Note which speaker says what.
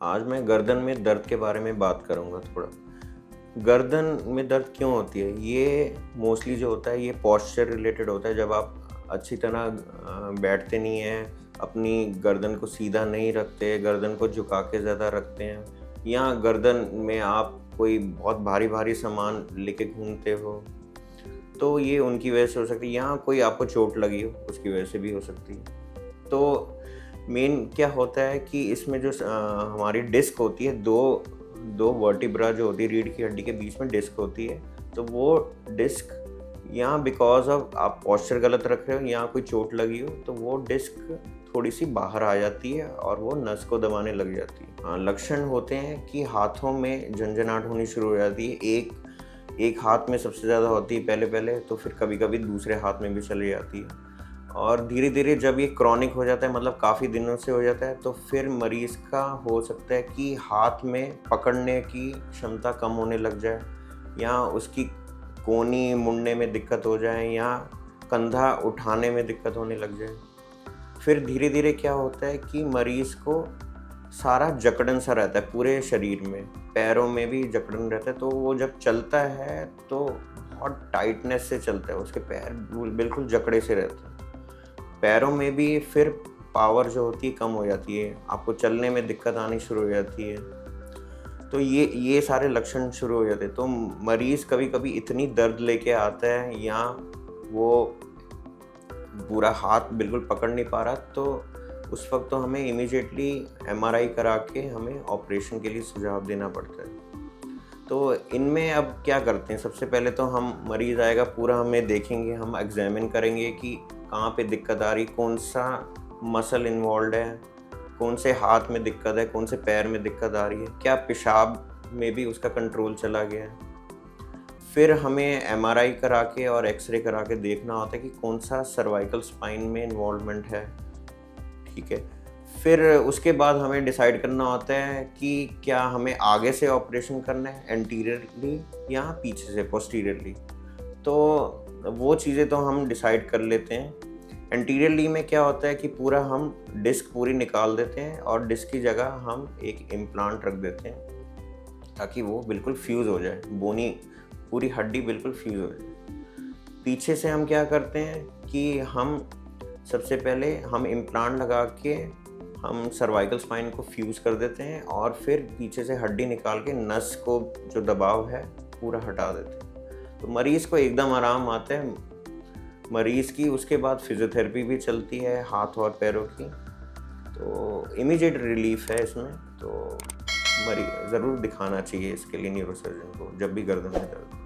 Speaker 1: आज मैं गर्दन में दर्द के बारे में बात करूँगा थोड़ा। गर्दन में दर्द क्यों होती है? ये मोस्टली जो होता है ये पोस्चर रिलेटेड होता है। जब आप अच्छी तरह बैठते नहीं हैं, अपनी गर्दन को सीधा नहीं रखते, गर्दन को झुका के ज़्यादा रखते हैं, या गर्दन में आप कोई बहुत भारी-भारी सामान लेके घूमते हो, तो ये उनकी वजह से हो सकती है। या कोई आपको चोट लगी हो, उसकी वजह से भी हो सकती है। तो मेन क्या होता है कि इसमें जो हमारी डिस्क होती है, दो दो वर्टिब्रा जो होती है, रीढ़ की हड्डी के बीच में डिस्क होती है। तो वो डिस्क या बिकॉज़ ऑफ आप पोस्चर गलत रख रहे हो या कोई चोट लगी हो, तो वो डिस्क थोड़ी-सी बाहर आ जाती है और वो नस को दबाने लग जाती है। हाँ, लक्षण होते हैं कि हाथों में झनझनाहट होनी शुरू हो जाती है। एक हाथ में सबसे ज़्यादा होती है पहले-पहले, तो फिर कभी-कभी दूसरे हाथ में भी चली जाती है। और धीरे-धीरे जब ये क्रॉनिक हो जाता है, मतलब काफ़ी दिनों से हो जाता है, तो फिर मरीज़ का हो सकता है कि हाथ में पकड़ने की क्षमता कम होने लग जाए, या उसकी कोहनी मुड़ने में दिक्कत हो जाए, या कंधा उठाने में दिक्कत होने लग जाए। फिर धीरे-धीरे क्या होता है कि मरीज़ को सारा जकड़न सा रहता है पूरे शरीर में, पैरों में भी जकड़न रहता है, तो वो जब चलता है तो बहुत टाइटनेस से चलता है, उसके पैर बिल्कुल जकड़े से रहते हैं। पैरों में भी फिर पावर जो होती है कम हो जाती है, आपको चलने में दिक्कत आनी शुरू हो जाती है। तो ये सारे लक्षण शुरू हो जाते हैं। तो मरीज़ कभी-कभी इतनी दर्द लेके आता है, या वो पूरा हाथ बिल्कुल पकड़ नहीं पा रहा, तो उस वक़्त तो हमें इमीडिएटली एमआरआई करा के हमें ऑपरेशन के लिए सुझाव देना पड़ता है। तो इनमें अब क्या करते हैं, सबसे पहले तो हम मरीज़ आएगा, पूरा हमें देखेंगे, हम एग्ज़ामिन करेंगे कि कहाँ पे दिक्कत आ रही, कौन-सा मसल इन्वॉल्व्ड है, कौन से हाथ में दिक्कत है, कौन से पैर में दिक्कत आ रही है, क्या पेशाब में भी उसका कंट्रोल चला गया है। फिर हमें एमआरआई करा के और एक्स-रे करा के देखना होता है कि कौन-सा सर्वाइकल स्पाइन में इन्वॉल्वमेंट है, ठीक है। फिर उसके बाद हमें डिसाइड करना होता है कि क्या हमें आगे से ऑपरेशन करना है, एंटीरियरली या पीछे से पोस्टीरियरली। तो वो चीज़ें तो हम डिसाइड कर लेते हैं। एंटीरियरली में क्या होता है कि पूरा हम डिस्क पूरी निकाल देते हैं और डिस्क की जगह हम एक इम्प्लांट रख देते हैं, ताकि वो बिल्कुल फ्यूज़ हो जाए, बोनी पूरी हड्डी बिल्कुल फ्यूज़ हो जाए। पीछे से हम क्या करते हैं कि हम सबसे पहले हम इम्प्लांट लगा के हम सर्वाइकल स्पाइन को फ्यूज़ कर देते हैं, और फिर पीछे से हड्डी निकाल के नस को जो दबाव है पूरा हटा देते हैं। तो मरीज़ को एकदम आराम आता है। मरीज़ की उसके बाद फिज़ियोथेरेपी भी चलती है हाथ और पैरों की, तो इमीडिएट रिलीफ़ है इसमें। तो ज़रूर दिखाना चाहिए इसके लिए न्यूरोसर्जन को जब भी गर्दन में दर्द हो।